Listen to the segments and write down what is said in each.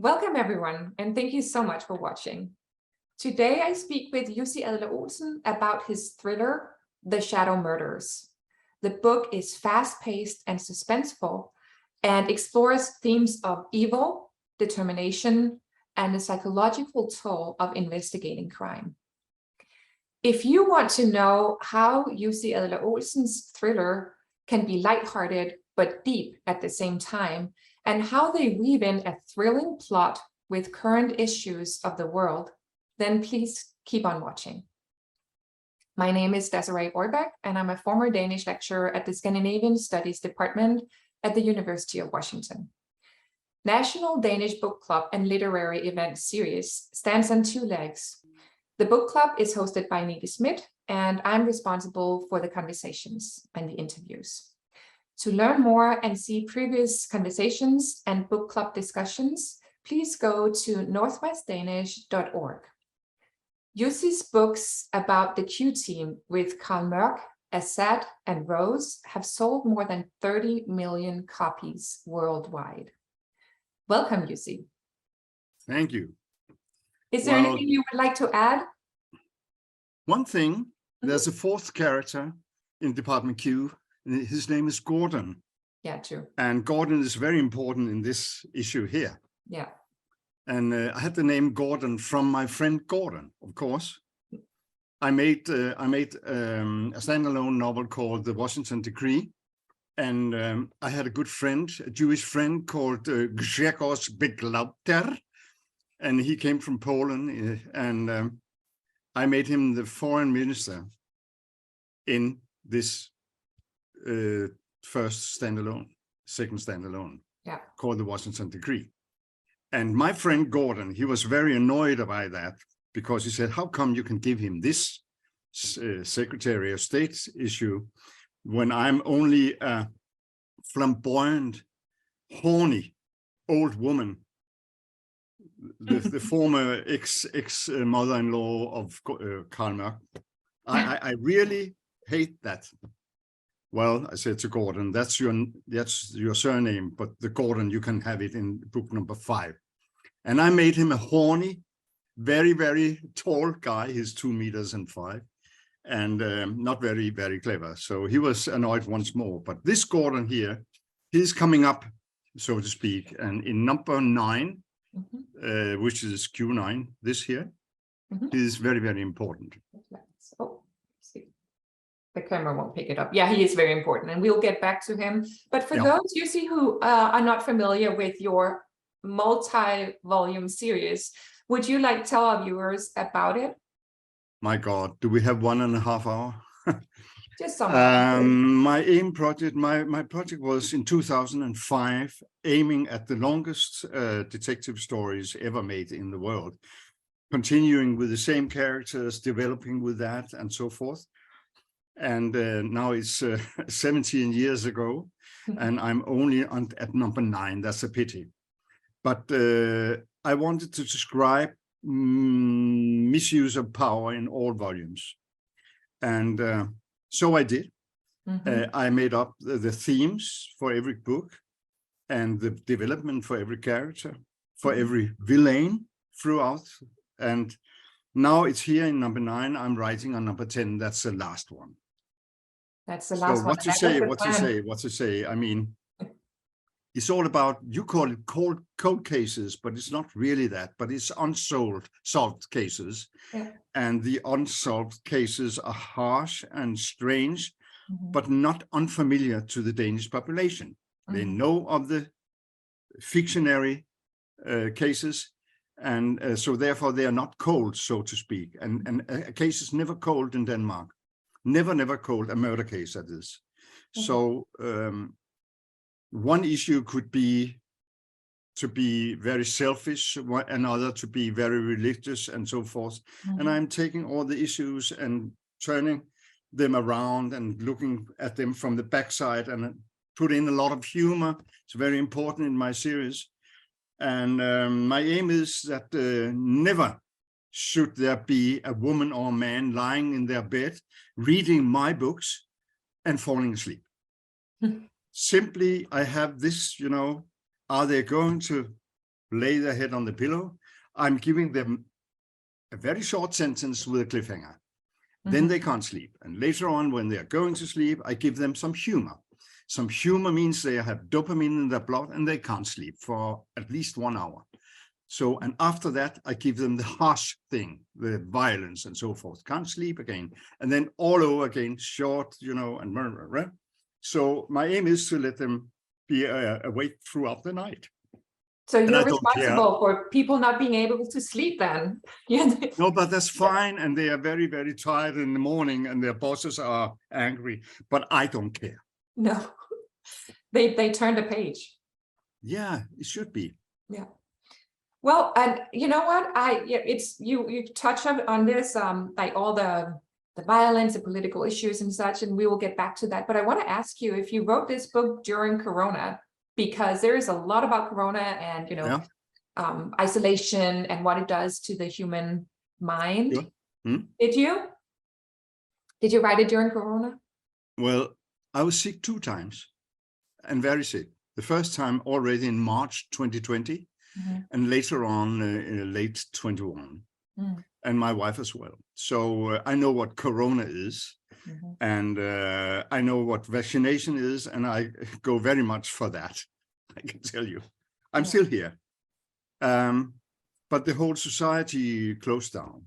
Welcome everyone, and thank you so much for watching. Today I speak with Jussi Adler-Olsen about his thriller, The Shadow Murders. The book is fast-paced and suspenseful and explores themes of evil, determination, and the psychological toll of investigating crime. If you want to know how Jussi Adler-Olsen's thriller can be lighthearted but deep at the same time, and how they weave in a thrilling plot with current issues of the world, then please keep on watching. My name is Desiree Ohrbeck, and I'm a former Danish lecturer at the Scandinavian Studies Department at the University of Washington. National Danish Book Club and Literary Event Series stands on two legs. The book club is hosted by Nita Schmidt, and I'm responsible for the conversations and the interviews. To learn more and see previous conversations and book club discussions, please go to northwestdanish.org. Jussi's books about the Q team with Karl Mørck, Assad, and Rose have sold more than 30 million copies worldwide. Welcome, Jussi. Thank you. Is there anything you would like to add? One thing, there's a fourth character in Department Q. His name is Gordon. Yeah, true. And Gordon is very important in this issue here. Yeah. And I had the name Gordon from my friend Gordon, of course. I made a standalone novel called The Washington Decree. And I had a good friend, a Jewish friend called Grzegorz Beglauter. And he came from Poland. And I made him the foreign minister in this first standalone, second standalone, called The Washington Decree. And my friend Gordon, he was very annoyed by that because he said, how come you can give him this Secretary of State issue when I'm only a flamboyant, horny old woman, the former ex-mother-in-law of Karl Mørck. I really hate that. Well, I said to Gordon, that's your surname, but the Gordon, you can have it in book number 5. And I made him a horny, very, very tall guy. He's 2 meters and 5, and not very, very clever. So he was annoyed once more. But this Gordon here, he's coming up, so to speak, and in number 9, which is Q9, this here, is very, very important. Oh. The camera won't pick it up. Yeah, he is very important, and we'll get back to him. But for those, Jussi, who are not familiar with your multi-volume series, would you like to tell our viewers about it? My God, do we have 1.5 hours? Just some. My project was in 2005, aiming at the longest detective stories ever made in the world, continuing with the same characters, developing with that, and so forth. And now it's 17 years ago, and I'm only at number 9. That's a pity. But I wanted to describe misuse of power in all volumes. And so I did. I made up the themes for every book and the development for every character, for every villain throughout. And now it's here in number 9. I'm writing on number 10. That's the last one. That's the last one. What to say? I mean, it's all about, you call it cold cases, but it's not really that, but it's solved cases. Yeah. And the unsolved cases are harsh and strange, but not unfamiliar to the Danish population. They know of the fictionary cases, and so therefore they are not cold, so to speak. And a case is never cold in Denmark. Never cold, a murder case, that is. So one issue could be to be very selfish, another to be very religious, and so forth. And I'm taking all the issues and turning them around and looking at them from the backside and put in a lot of humor. It's very important in my series. And my aim is that never should there be a woman or a man lying in their bed, reading my books and falling asleep. Simply, I have this, are they going to lay their head on the pillow. I'm giving them a very short sentence with a cliffhanger. Then they can't sleep. And later on, when they are going to sleep, I give them some humor. Some humor means they have dopamine in their blood and they can't sleep for at least 1 hour. So, and after that, I give them the harsh thing, the violence and so forth. Can't sleep again. And then all over again, short, and right? So my aim is to let them be awake throughout the night. So you're responsible for people not being able to sleep then. No, but that's fine. And they are very, very tired in the morning and their bosses are angry, but I don't care. No, they turned a page. Yeah, it should be. Yeah. Well, and you know what? You touch on this, like all the violence, the political issues and such, and we will get back to that. But I want to ask you if you wrote this book during Corona, because there is a lot about Corona and, isolation and what it does to the human mind. Sure. Did you write it during Corona? Well, I was sick 2 times and very sick. The first time already in March 2020 and later on in late 21 and my wife as well. So I know what Corona is and I know what vaccination is, and I go very much for that. I can tell you, I'm still here. But the whole society closed down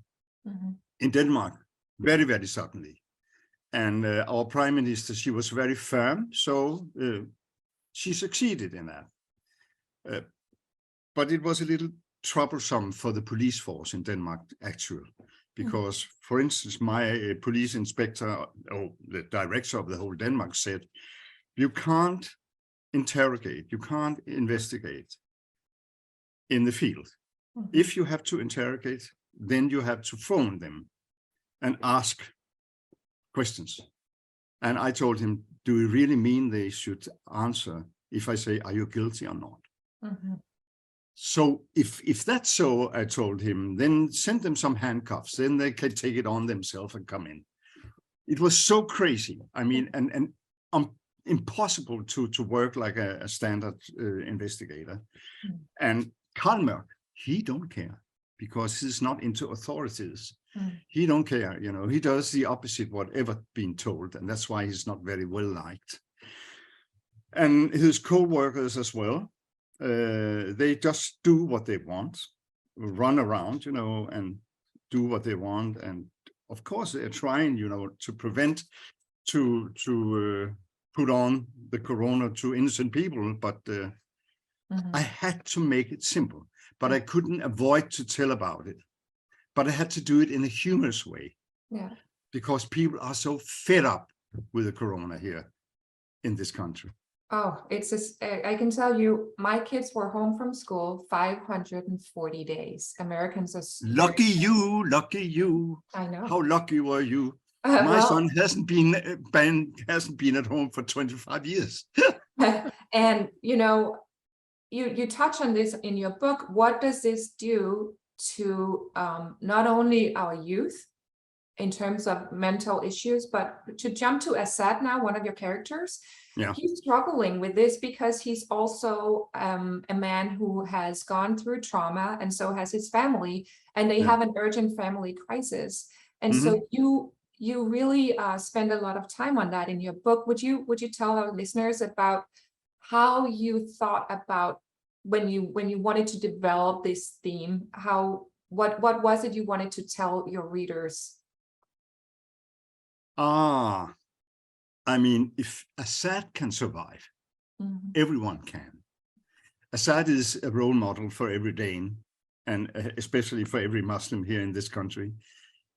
in Denmark very, very suddenly. And our prime minister, she was very firm, so she succeeded in that. But it was a little troublesome for the police force in Denmark, actually, because, for instance, my police inspector, the director of the whole Denmark said, you can't interrogate, you can't investigate in the field. If you have to interrogate, then you have to phone them and ask questions. And I told him, do you really mean they should answer if I say, are you guilty or not? So if that's so, I told him, then send them some handcuffs, then they can take it on themselves and come in. It was so crazy. I mean, and impossible to work like a standard investigator. And Karl Mørk, he don't care because he's not into authorities. He don't care, he does the opposite whatever been told, and that's why he's not very well liked. And his co-workers as well, they just do what they want, run around, and do what they want. And of course they're trying, to prevent, to put on the Corona to innocent people, but I had to make it simple, but I couldn't avoid to tell about it. But I had to do it in a humorous way, because people are so fed up with the Corona here in this country. Oh, it's just, I can tell you, my kids were home from school 540 days. Americans are lucky you. I know. How lucky were you? My son hasn't been at home for 25 years. And you touch on this in your book. What does this do to not only our youth in terms of mental issues, but to jump to Assad now, one of your characters? He's struggling with this because he's also a man who has gone through trauma, and so has his family, and they have an urgent family crisis. And so you really spend a lot of time on that in your book. Would you tell our listeners about how you thought about when you wanted to develop this theme? What was it you wanted to tell your readers? I mean, if Assad can survive, everyone can. Assad is a role model for every Dane, and especially for every Muslim here in this country.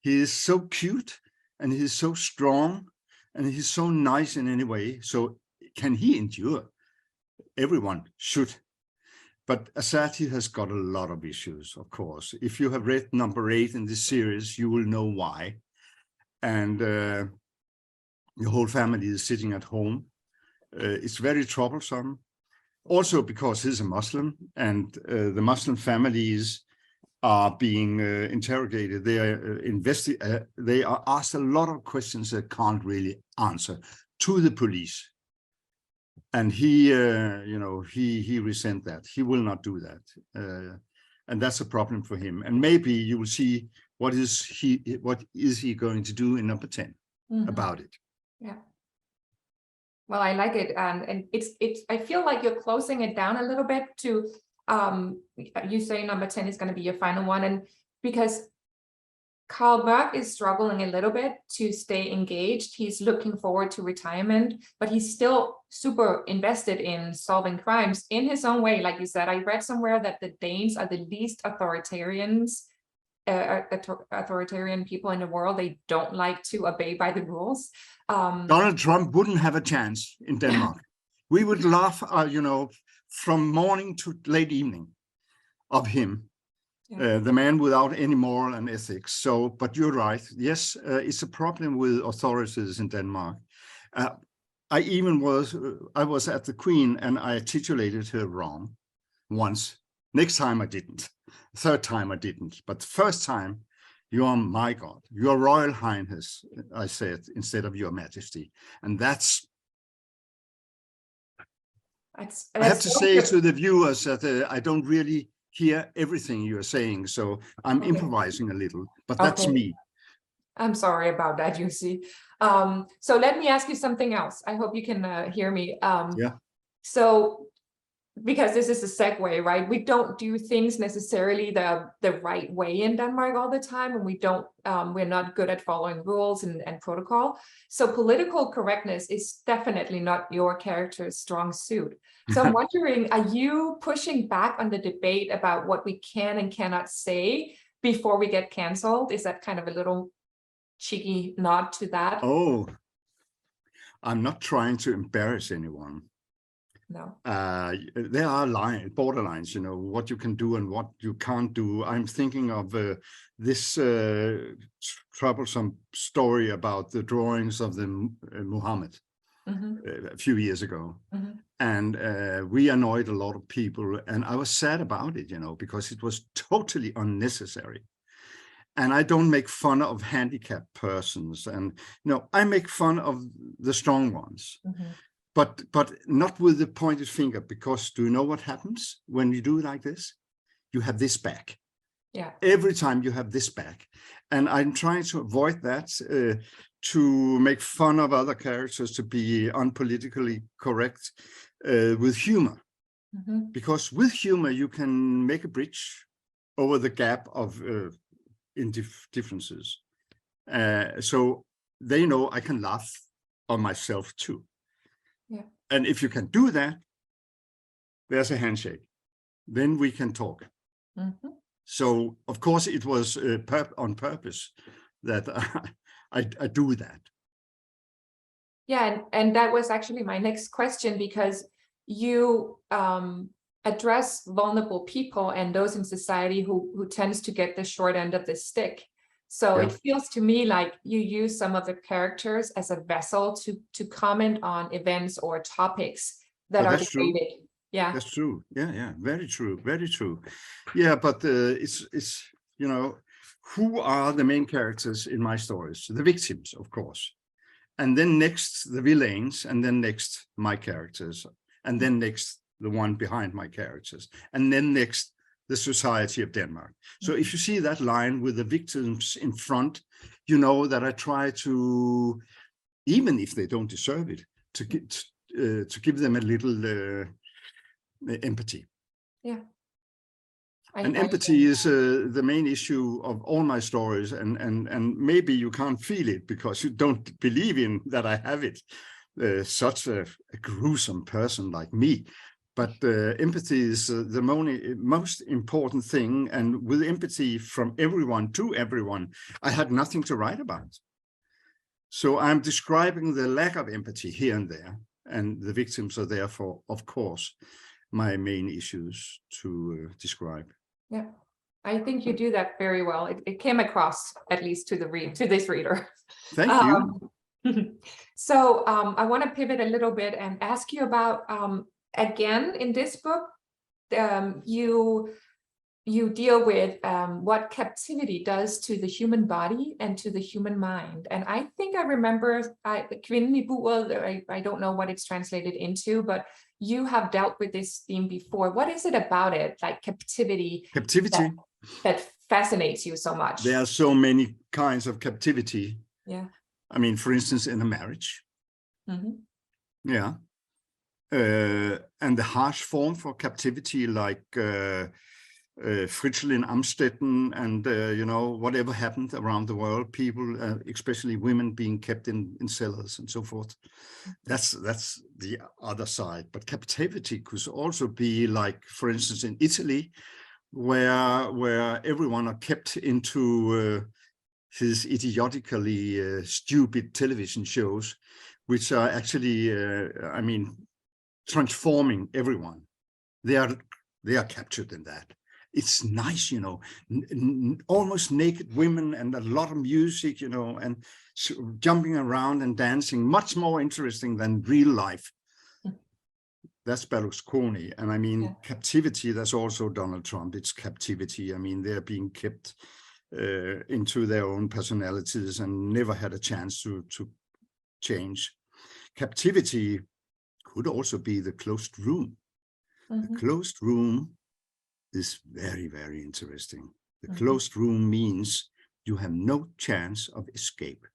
He is so cute, and he's so strong, and he's so nice in any way. So can he endure? Everyone should. But Assad, he has got a lot of issues, of course. If you have read number 8 in this series, you will know why. And the whole family is sitting at home. It's very troublesome. Also because he's a Muslim, and the Muslim families are being interrogated. They are asked a lot of questions that can't really answer to the police. And he, he resent that. He will not do that. And that's a problem for him. And maybe you will see what is he going to do in number 10 about it. Yeah. Well, I like it. And it's I feel like you're closing it down a little bit to you say number 10 is going to be your final one. And because Carl Mørck is struggling a little bit to stay engaged. He's looking forward to retirement, but he's still super invested in solving crimes in his own way. Like you said, I read somewhere that the Danes are the least authoritarian people in the world. They don't like to obey by the rules. Donald Trump wouldn't have a chance in Denmark. We would laugh, from morning to late evening of him. The man without any moral and ethics. So, but you're right. Yes, it's a problem with authorities in Denmark. I was at the Queen and I titulated her wrong once. Next time I didn't. Third time I didn't. But the first time, you are my God, your Royal Highness, I said, instead of your Majesty. And that's I have to say to the viewers that I don't really hear everything you're saying, so I'm improvising a little, but that's me. I'm sorry about that, Jussi. So let me ask you something else. I hope you can hear me. So, because this is a segue, right? We don't do things necessarily the right way in Denmark all the time, and we're not good at following rules and protocol. So political correctness is definitely not your character's strong suit. So I'm wondering, are you pushing back on the debate about what we can and cannot say before we get canceled? Is that kind of a little cheeky nod to that? Oh, I'm not trying to embarrass anyone. No. There are borderlines, what you can do and what you can't do. I'm thinking of this troublesome story about the drawings of the Muhammad a few years ago. And we annoyed a lot of people, and I was sad about it, because it was totally unnecessary. And I don't make fun of handicapped persons, and I make fun of the strong ones. But not with the pointed finger, because do you know what happens when you do like this? You have this back. Yeah. Every time you have this back. And I'm trying to avoid that, to make fun of other characters, to be unpolitically correct with humor. Because with humor, you can make a bridge over the gap of differences. So they know I can laugh on myself too. Yeah. And if you can do that, there's a handshake. Then we can talk. So, of course, it was on purpose that I do that. Yeah, and that was actually my next question, because you address vulnerable people and those in society who tends to get the short end of the stick. So it feels to me like you use some of the characters as a vessel to comment on events or topics that are debated. Yeah, that's true. Yeah, very true, very true. Yeah, but it's who are the main characters in my stories? The victims, of course, and then next the villains, and then next my characters, and then next the one behind my characters, and then next the society of Denmark. So if you see that line with the victims in front, you know that I try to, even if they don't deserve it, to give them a little empathy. Yeah. And empathy is the main issue of all my stories, and maybe you can't feel it because you don't believe in that I have it. Such a gruesome person like me. But empathy is the most important thing. And with empathy from everyone to everyone, I had nothing to write about. So I'm describing the lack of empathy here and there. And the victims are therefore, of course, my main issues to describe. Yeah, I think you do that very well. It came across, at least to this reader. Thank you. So I want to pivot a little bit and ask you about, again, in this book, you you deal with what captivity does to the human body and to the human mind. And I think I remember Kvinden I buret, I don't know what it's translated into, but you have dealt with this theme before. What is it about it, like captivity, that fascinates you so much? There are so many kinds of captivity. Yeah. I mean, for instance, in a marriage. Yeah. And the harsh form for captivity, like Fritzl in Amstetten, and you know, whatever happened around the world, people, especially women, being kept in cellars and so forth. That's the other side. But captivity could also be like, for instance, in Italy, where everyone are kept into his idiotically stupid television shows, which are actually, I mean, transforming everyone. They are captured in that. It's nice, you know, almost naked women and a lot of music, you know, and jumping around and dancing, much more interesting than real life. That's Berlusconi. And I mean, captivity, that's also Donald Trump. It's captivity. I mean, they're being kept into their own personalities and never had a chance to change. Captivity could also be the closed room. The closed room is very, very interesting. The closed room means you have no chance of escape.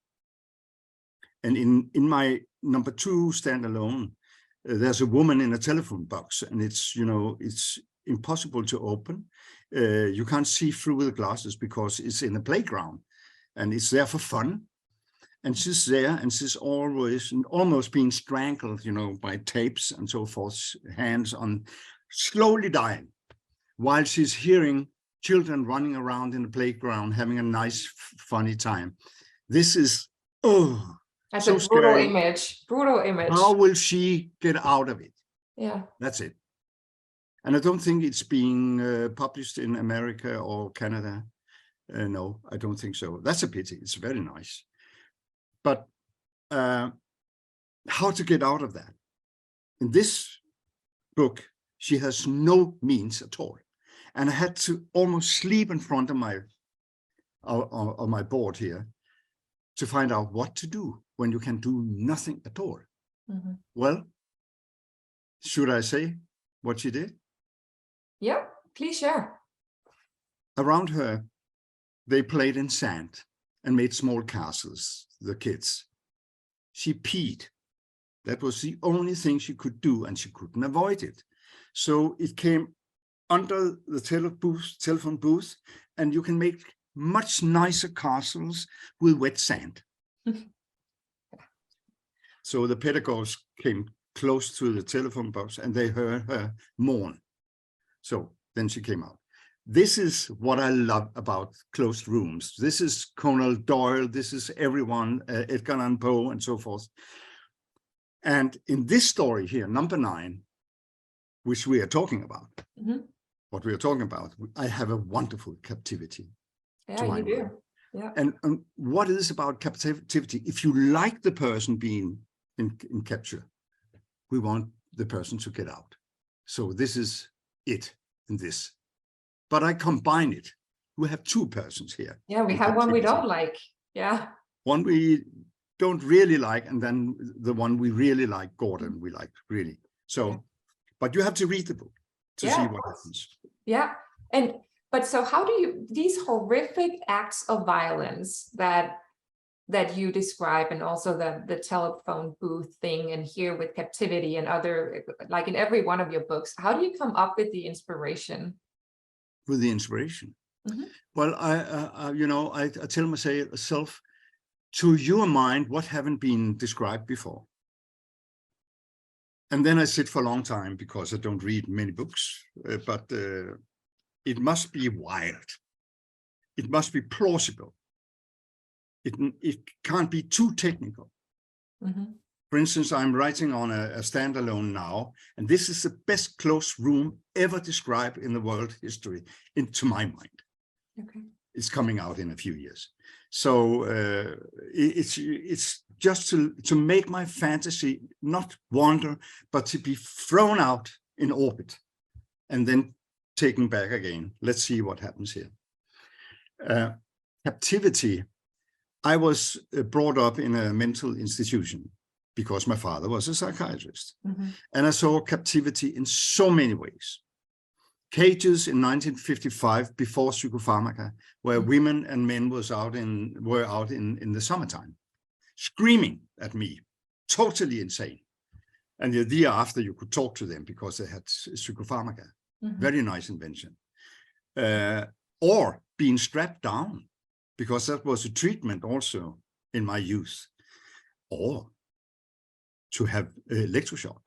And in my number 2 standalone, there's a woman in a telephone box, and it's, you know, it's impossible to open. You can't see through the glasses because it's in a playground and it's there for fun. And she's there, and she's always almost being strangled, you know, by tapes and so forth, hands on, slowly dying, while she's hearing children running around in the playground, having a nice, funny time. This is, oh, that's so a brutal scary. Image. Brutal image. How will she get out of it? Yeah. That's it. And I don't think it's being published in America or Canada. No, I don't think so. That's a pity. It's very nice. But how to get out of that? In this book, she has no means at all. And I had to almost sleep in front of my board here to find out what to do when you can do nothing at all. Well, should I say what she did? Yeah, please share. Around her, they played in sand and made small castles, the kids. She peed. That was the only thing she could do, and she couldn't avoid it. So it came under the telephone booth, and you can make much nicer castles with wet sand. So the pedagogues came close to the telephone box, and they heard her mourn. So then she came out. This is what I love about closed rooms. This is Conan Doyle. This is everyone, Edgar Allan Poe, and so forth. And in this story here, number 9, which we are talking about, what we are talking about, I have a wonderful captivity. Yeah, you do. Yeah. And what is about captivity? If you like the person being in capture, we want the person to get out. So this is it in this. But I combine it. We have 2 persons here. Yeah, we have one we don't like. Yeah. One we don't really like, and then the one we really like, Gordon, we like, really. So, but you have to read the book to see what happens. Yeah. But so how do you, these horrific acts of violence that you describe, and also the telephone booth thing, and here with captivity and other, like in every one of your books, how do you come up with the inspiration? With the inspiration? Well, I tell myself, to your mind, what haven't been described before? And then I sit for a long time because I don't read many books, but it must be wild. It must be plausible. It can't be too technical. For instance, I'm writing on a standalone now, and this is the best closed room ever described in the world history, to my mind. It's coming out in a few years. So it's just to make my fantasy not wander, but to be thrown out in orbit, and then taken back again. Let's see what happens here. Captivity. I was brought up in a mental institution because my father was a psychiatrist. And I saw captivity in so many ways. Cages in 1955, before psychopharmaca, where women and men were out in the summertime, screaming at me, totally insane. And the year after, you could talk to them because they had psychopharmaca. Very nice invention. Or being strapped down, because that was a treatment also in my youth. Or to have electroshock.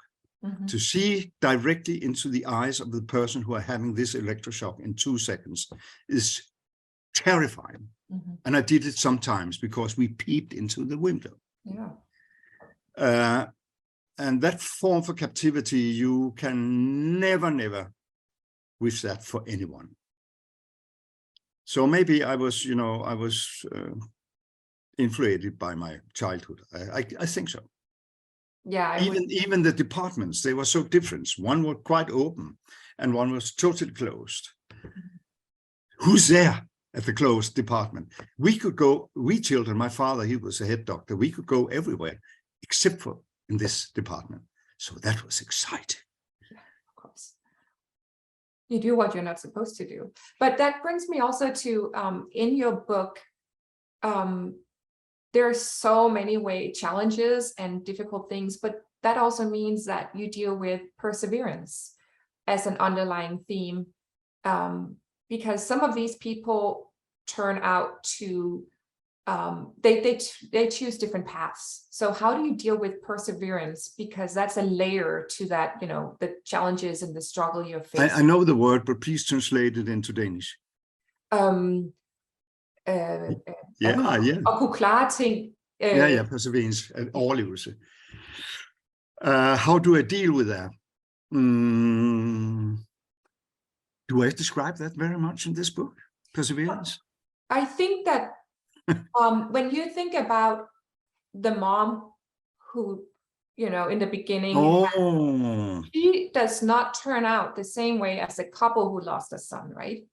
To see directly into the eyes of the person who are having this electroshock in 2 seconds is terrifying. And I did it sometimes because we peeped into the window. And that form for captivity, you can never wish that for anyone. So maybe I was, influenced by my childhood. I think so. Yeah. Even the departments, they were so different. One was quite open and one was totally closed. Who's there at the closed department? We could go, we children, my father, he was a head doctor. We could go everywhere except for in this department. So that was exciting. Yeah, of course. You do what you're not supposed to do. But that brings me also to, in your book, there are so many challenges and difficult things, but that also means that you deal with perseverance as an underlying theme, because some of these people turn out to, they choose different paths. So how do you deal with perseverance? Because that's a layer to that, the challenges and the struggle you're facing. I know the word, but please translate it into Danish. Og kunne klare ting. Perseverance, overlevelse. How do I deal with that? Do I describe that very much in this book, perseverance? I think that when you think about the mom who, in the beginning, she does not turn out the same way as a couple who lost a son, right?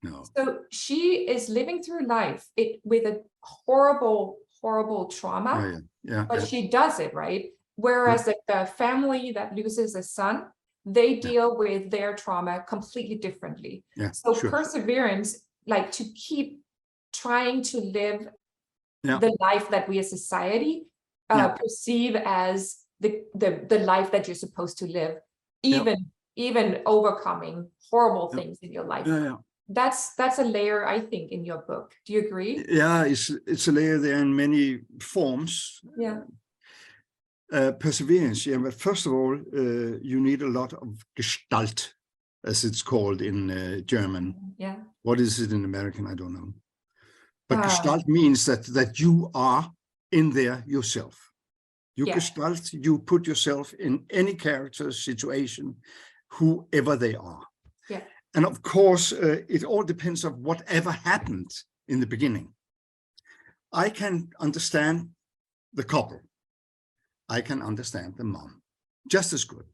No. So she is living through life with a horrible trauma, but she does it, right? Whereas like the family that loses a son, they deal with their trauma completely differently. Perseverance, like to keep trying to live the life that we as society perceive as the life that you're supposed to live, even overcoming horrible things in your life. That's a layer, I think, in your book. Do you agree? Yeah, it's a layer there in many forms. Perseverance, but first of all, you need a lot of Gestalt, as it's called in German. What is it in American? I don't know. But Gestalt means that you are in there yourself. You Gestalt, you put yourself in any character, situation, whoever they are. And of course, it all depends on whatever happened in the beginning. I can understand the couple. I can understand the mom just as good.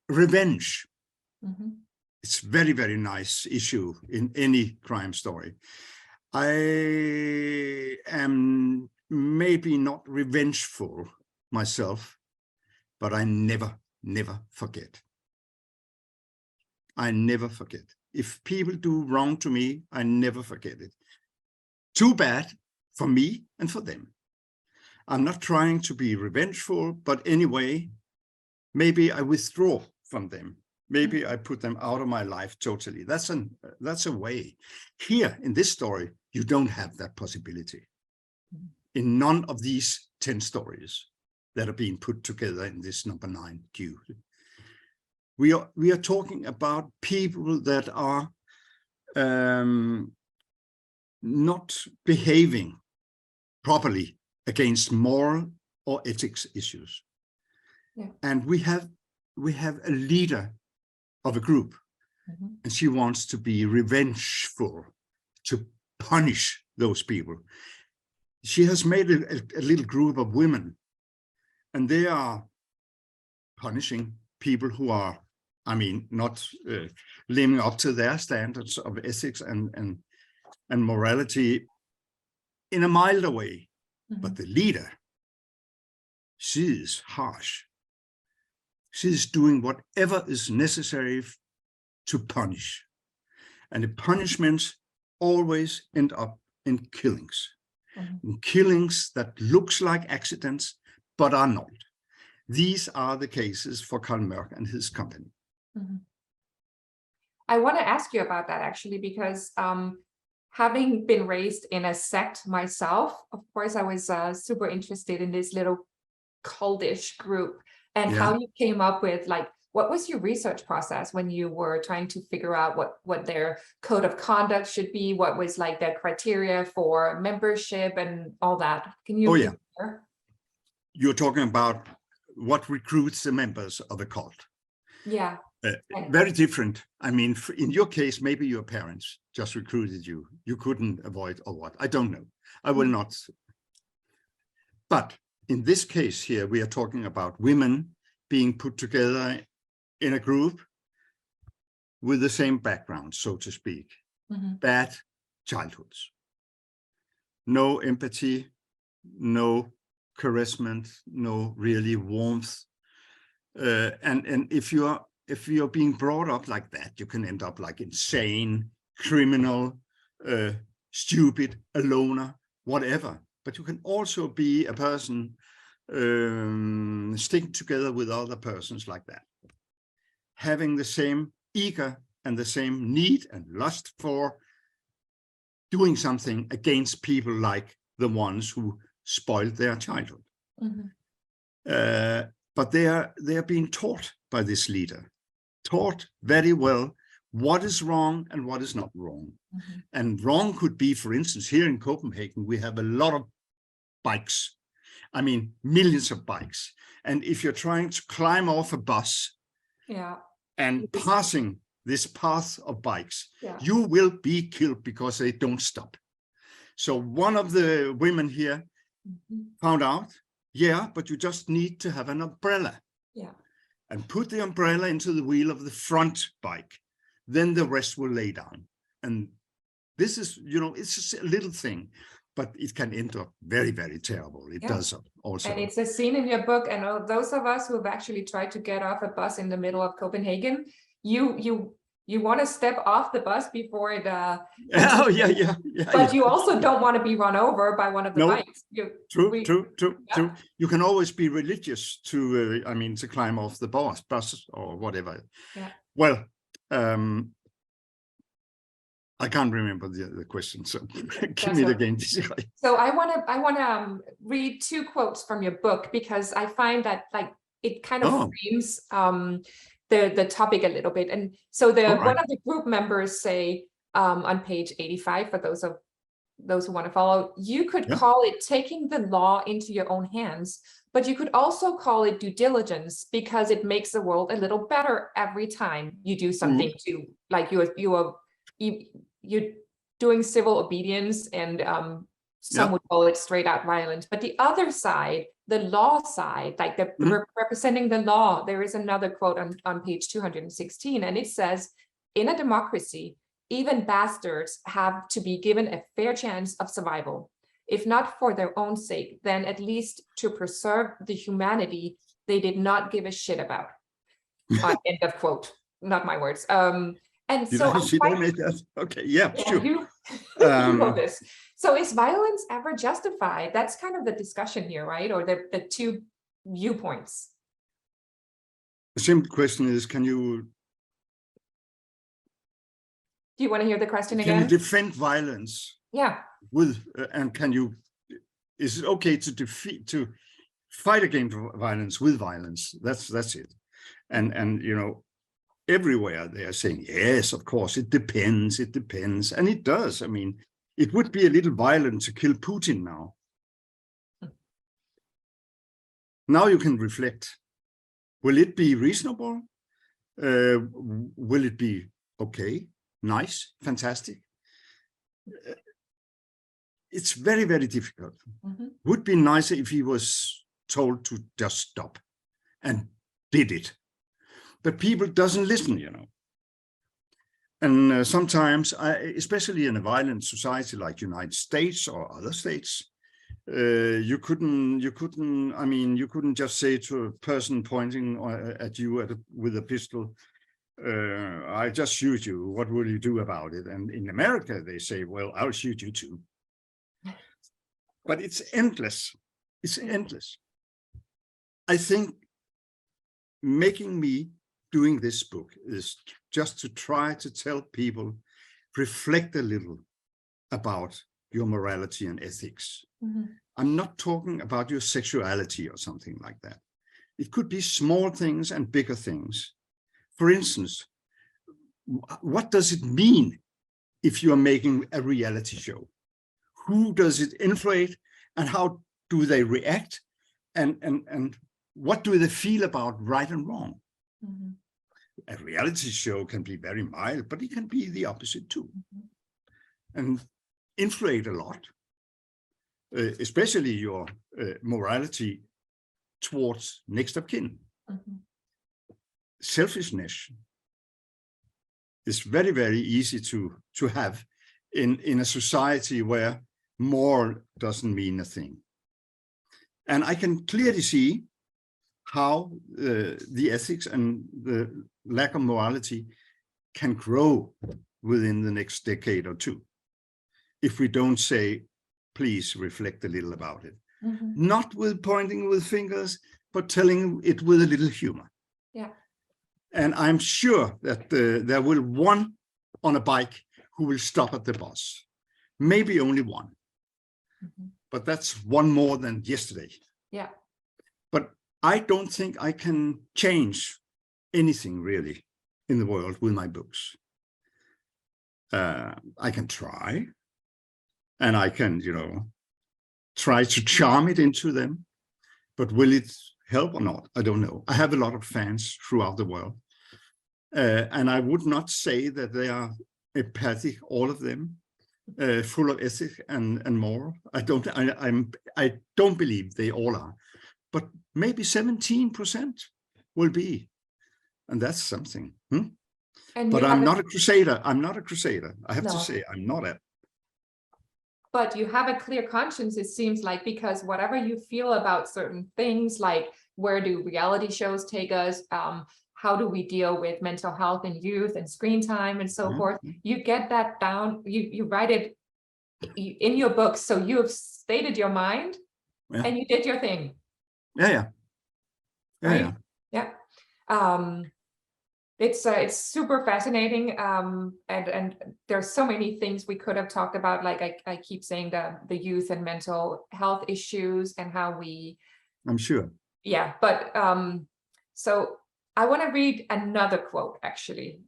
Revenge. It's very, very nice issue in any crime story. I am maybe not revengeful myself, but I never forget. I never forget. If people do wrong to me, I never forget it. Too bad for me and for them. I'm not trying to be revengeful, but anyway, maybe I withdraw from them. Maybe I put them out of my life totally. That's a way. Here in this story, you don't have that possibility. In none of these 10 stories that are being put together in this number 9 queue. We are talking about people that are not behaving properly against moral or ethics issues. And we have a leader of a group, and she wants to be revengeful, to punish those people. She has made a little group of women, and they are punishing people who are, I mean, not living up to their standards of ethics and morality in a milder way. But the leader, she is harsh. She is doing whatever is necessary to punish. And the punishments always end up in killings. In killings that looks like accidents, but are not. These are the cases for Karl Mørck and his company. I want to ask you about that actually, because having been raised in a sect myself, of course, I was super interested in this little cultish group and how you came up with, like, what was your research process when you were trying to figure out what their code of conduct should be? What was like their criteria for membership and all that? Can you? Oh, yeah. You're talking about what recruits the members of a cult. Yeah. Very different. I mean, in your case, maybe your parents just recruited you. You couldn't avoid or what? I don't know. I will not. But in this case here, we are talking about women being put together in a group with the same background, so to speak. Bad childhoods. No empathy, no caressment, no really warmth. And if you're being brought up like that, you can end up like insane, criminal, stupid, a loner, whatever. But you can also be a person sticking together with other persons like that, having the same eager and the same need and lust for doing something against people like the ones who spoiled their childhood. But they are being taught by this leader, taught very well what is wrong and what is not wrong. And wrong could be, for instance, here in Copenhagen, we have a lot of bikes. I mean, millions of bikes. And if you're trying to climb off a bus and passing this path of bikes, you will be killed because they don't stop. So one of the women here found out, but you just need to have an umbrella. And put the umbrella into the wheel of the front bike. Then the rest will lay down. And this is, it's just a little thing, but it can end up very, very terrible. It does also. And it's a scene in your book. And those of us who have actually tried to get off a bus in the middle of Copenhagen, you want to step off the bus before it. But you also don't want to be run over by one of the bikes. True. You can always be religious to, to climb off the bus or whatever. Well, I can't remember the question, so give me it again. So I want to read two quotes from your book, because I find that it kind of frames the topic a little bit. And so one of the group members say on page 85, for those who want to follow, you could call it taking the law into your own hands, but you could also call it due diligence, because it makes the world a little better every time you do something to, like you're doing civil obedience, and some would call it straight out violence. But the other side, the law side, like representing the law, there is another quote on page 216, and it says, in a democracy, even bastards have to be given a fair chance of survival. If not for their own sake, then at least to preserve the humanity they did not give a shit about. End of quote. Not my words. And so she don't make that. Okay, sure. You know this. So is violence ever justified? That's kind of the discussion here, right? Or the two viewpoints. The simple question is, do you want to hear the question again? Can you defend violence? With and is it okay to fight against violence with violence? That's it. And everywhere they are saying, yes, of course, it depends, and it does. I mean, it would be a little violent to kill Putin now. Now you can reflect. Will it be reasonable? Will it be okay, nice, fantastic? It's very, very difficult. Would be nicer if he was told to just stop and did it. but people doesn't listen, you know. And sometimes, especially in a violent society like United States or other states, you couldn't just say to a person pointing at you with a pistol, I just shoot you, what will you do about it? And in America, they say, well, I'll shoot you too. But it's endless. It's endless. I think making me doing this book is just to try to tell people, reflect a little about your morality and ethics. Mm-hmm. I'm not talking about your sexuality or something like that. It could be small things and bigger things. For instance, what does it mean if you are making a reality show? Who does it influence, and how do they react? And what do they feel about right and wrong? Mm-hmm. A reality show can be very mild, but it can be the opposite too. Mm-hmm. And influence a lot, especially your morality towards next of kin. Mm-hmm. Selfishness is very, very easy to have in a society where more doesn't mean a thing. And I can clearly see how the ethics and the lack of morality can grow within the next decade or two, if we don't say, please reflect a little about it. Mm-hmm. Not with pointing with fingers, but telling it with a little humor. Yeah. And I'm sure that there will one on a bike who will stop at the bus. Maybe only one. Mm-hmm. But that's one more than yesterday. Yeah. But I don't think I can change anything really in the world with my books. I can try, and I can, try to charm it into them, but will it help or not? I don't know. I have a lot of fans throughout the world, and I would not say that they are empathic, all of them, full of ethic and moral. I don't believe they all are, but maybe 17% will be, and that's something. But I'm not a crusader. I'm not a crusader. I have to say, I'm not a. But you have a clear conscience, it seems like, because whatever you feel about certain things, like where do reality shows take us, how do we deal with mental health in youth and screen time and so forth, you get that down, you write it in your book. So you have stated your mind and you did your thing. Yeah. Right? Yeah. It's super fascinating, and there's so many things we could have talked about. Like I keep saying the youth and mental health issues and how we. I'm sure. Yeah, but so I want to read another quote actually,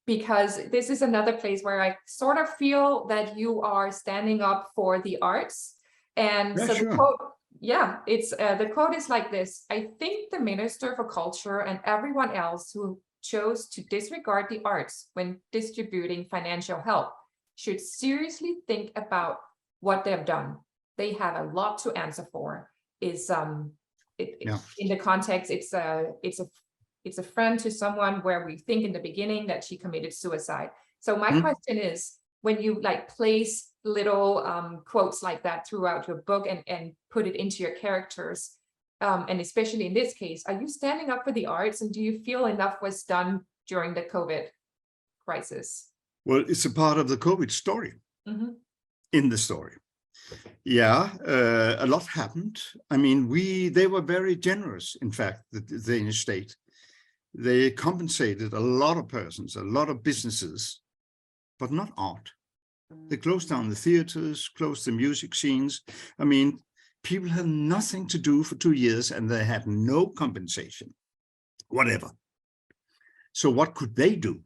because this is another place where I sort of feel that you are standing up for the arts, and so the quote. Yeah, it's the quote is like this: I think the Minister for Culture and everyone else who chose to disregard the arts when distributing financial help should seriously think about what they've done. They have a lot to answer for. In the context, it's a friend to someone where we think in the beginning that she committed suicide. So my question is, when you place little quotes like that throughout your book and put it into your characters, and especially in this case, are you standing up for the arts, and do you feel enough was done during the COVID crisis? Well, it's a part of the COVID story. Mm-hmm. In the story. Yeah, a lot happened. I mean, they were very generous, in fact, the Danish state. They compensated a lot of persons, a lot of businesses, but not art. They closed down the theaters, closed the music scenes. I mean, people had nothing to do for 2 years and they had no compensation, whatever. So what could they do?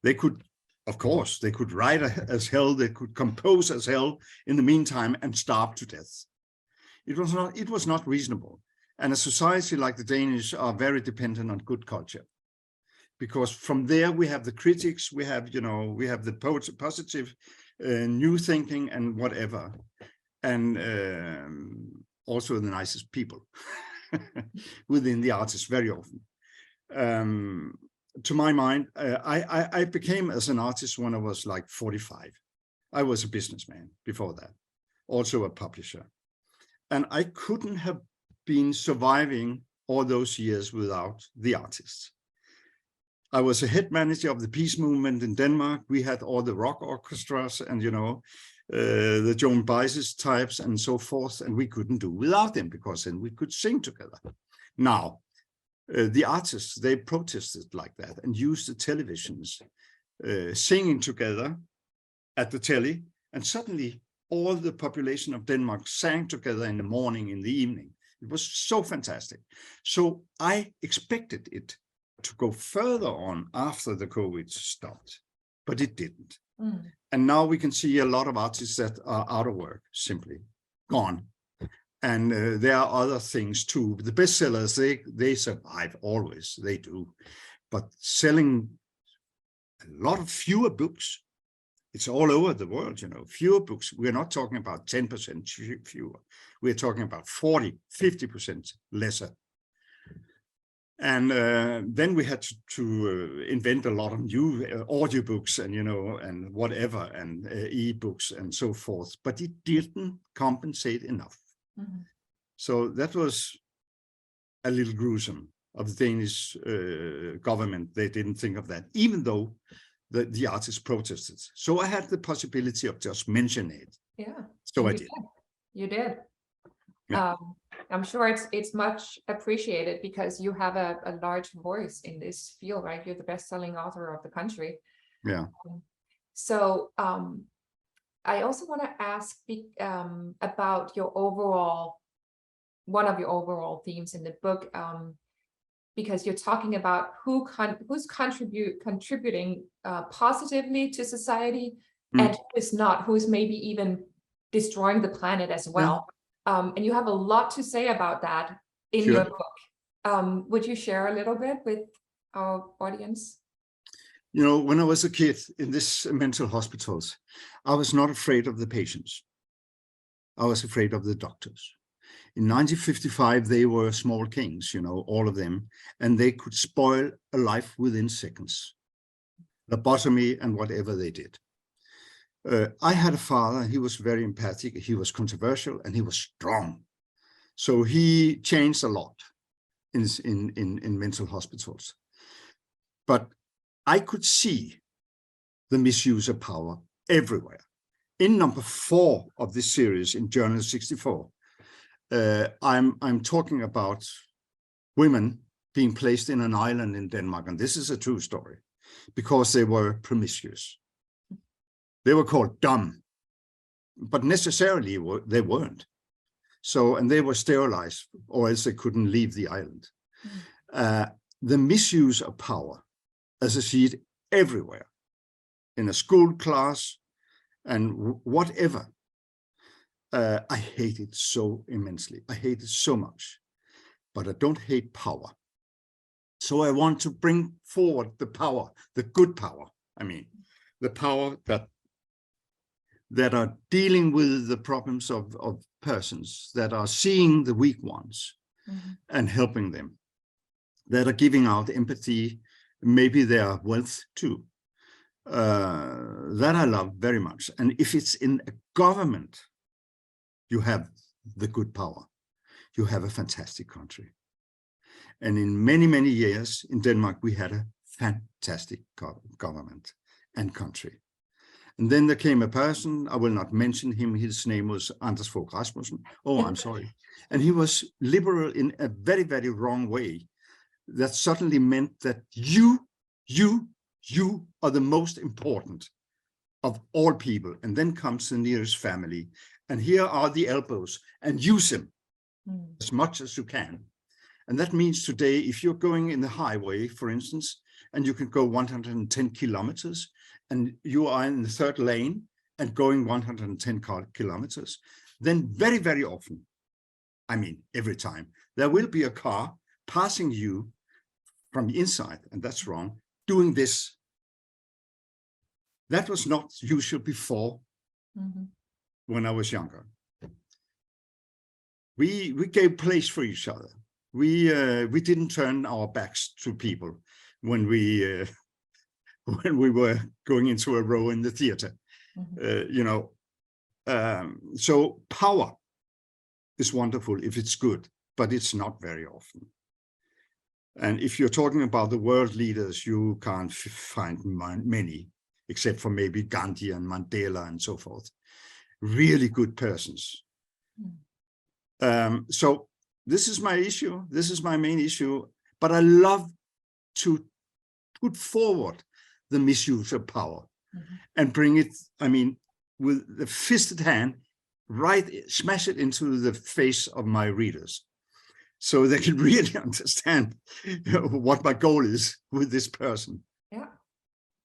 They could, of course, they could write as hell, they could compose as hell in the meantime and starve to death. It was not reasonable. And a society like the Danish are very dependent on good culture. Because from there we have the critics, we have the positive new thinking and whatever, and also the nicest people. within the artists very often. To my mind, I became as an artist when I was like 45. I was a businessman before that, also a publisher. And I couldn't have been surviving all those years without the artists. I was a head manager of the peace movement in Denmark. We had all the rock orchestras and, the Joan Baez's types and so forth. And we couldn't do without them because then we could sing together. Now, the artists, they protested like that and used the televisions, singing together at the telly. And suddenly all the population of Denmark sang together in the morning, in the evening. It was so fantastic. So I expected it to go further on after the COVID stopped, but it didn't. And now we can see a lot of artists that are out of work, simply gone. And there are other things too. The bestsellers, they survive always, they do. But selling a lot of fewer books, it's all over the world, fewer books. We're not talking about 10% fewer. We're talking about 40, 50% lesser. And then we had to invent a lot of new audiobooks and, and whatever, and e-books and so forth, but it didn't compensate enough. So that was a little gruesome of the Danish government. They didn't think of that, even though the artists protested. So I had the possibility of just mentioning it. Yeah. So I did. You did. Yeah. I'm sure it's much appreciated because you have a large voice in this field, right? You're the best-selling author of the country. Yeah. So I also want to ask about your one of your overall themes in the book, because you're talking about who's contributing positively to society and who's not, who's maybe even destroying the planet as well. And you have a lot to say about that in your book. Would you share a little bit with our audience? When I was a kid in this mental hospitals, I was not afraid of the patients. I was afraid of the doctors. In 1955, they were small kings, all of them, and they could spoil a life within seconds. Lobotomy and whatever they did. I had a father, he was very empathic, he was controversial, and he was strong. So he changed a lot in mental hospitals. But I could see the misuse of power everywhere. In number 4 of this series, in Journal 64, I'm talking about women being placed in an island in Denmark, and this is a true story, because they were promiscuous. They were called dumb, but necessarily they weren't. So, and they were sterilized, or else they couldn't leave the island. The misuse of power, as I see it everywhere, in a school class and whatever, I hate it so immensely. I hate it so much, but I don't hate power. So I want to bring forward the power, the good power. I mean, the power that are dealing with the problems of persons, that are seeing the weak ones and helping them, that are giving out empathy, maybe their wealth too. That I love very much. And if it's in a government, you have the good power. You have a fantastic country. And in many, many years in Denmark, we had a fantastic government and country. And then there came a person, I will not mention him, his name was Anders Fogh Rasmussen. Oh, I'm sorry. And he was liberal in a very, very wrong way. That suddenly meant that you are the most important of all people. And then comes the nearest family. And here are the elbows, and use them as much as you can. And that means today, if you're going in the highway, for instance, and you can go 110 kilometers, and you are in the 3rd lane and going 110 kilometers, then very, very often, I mean, every time, there will be a car passing you from the inside, and that's wrong, doing this. That was not usual before when I was younger. We gave place for each other. we didn't turn our backs to people when we when we were going into a row in the theater. You know, so power is wonderful if it's good, but it's not very often. And if you're talking about the world leaders, you can't find many, except for maybe Gandhi and Mandela and so forth. Really good persons. So this is my issue. This is my main issue. But I love to put forward the misuse of power and bring it, I mean, with the fisted hand, smash it into the face of my readers, so they can really understand, you know, what my goal is with this person. Yeah.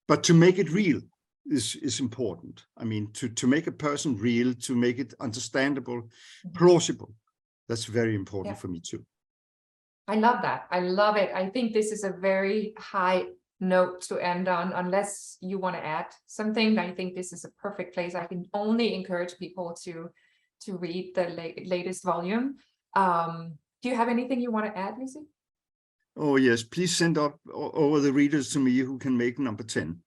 But to make it real is important. I mean, to make a person real, to make it understandable, plausible. That's very important for me too. I love that. I love it. I think this is a very high note to end on, unless you want to add something. I think this is a perfect place. I can only encourage people to read the latest volume. Do you have anything you want to add, Jussi? Oh yes, please send up over the readers to me who can make number 10.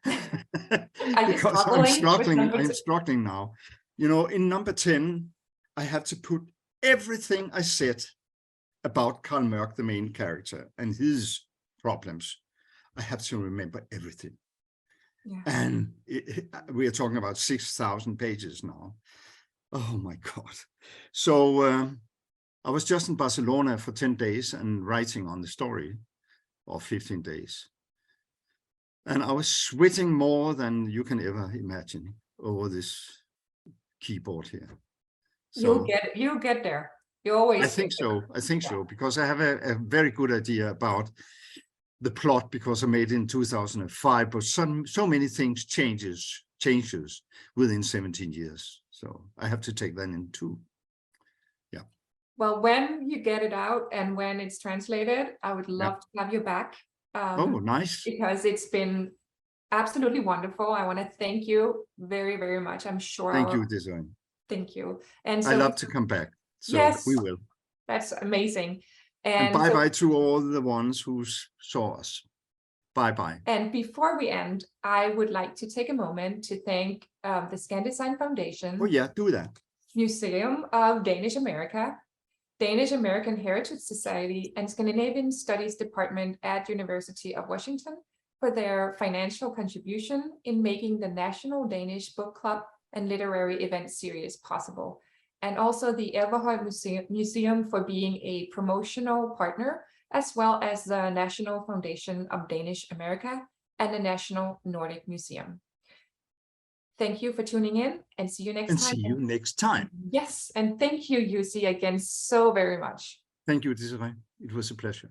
Because I'm struggling now. You know, in number 10, I have to put everything I said about Karl Mørck, the main character, and his problems. I have to remember everything. Yeah. And we are talking about 6,000 pages now. Oh my God. So I was just in Barcelona for 10 days and writing on the story, or 15 days. And I was sweating more than you can ever imagine over this keyboard here. So you'll get there. You always. I think so. I think so, because I have a very good idea about the plot, because I made it in 2005, but so many things changes within 17 years. So I have to take that in too. Yeah. Well, when you get it out and when it's translated, I would love to have you back. Oh, nice. Because it's been absolutely wonderful. I want to thank you very, very much. I'm sure. Thank you, Desiree. Thank you. And so I love to come back. So yes, we will. That's amazing. And bye-bye to all the ones who saw us. Bye-bye. And before we end, I would like to take a moment to thank the Scandesign Foundation. Oh yeah, do that. Museum of Danish America, Danish American Heritage Society, and Scandinavian Studies Department at University of Washington for their financial contribution in making the National Danish Book Club and Literary Event Series possible. And also the Elverhøj Museum for being a promotional partner, as well as the National Foundation of Danish America and the National Nordic Museum. Thank you for tuning in, and see you next time. And see you next time. Yes, and thank you, Jussi, again so very much. Thank you, Desiree. It was a pleasure.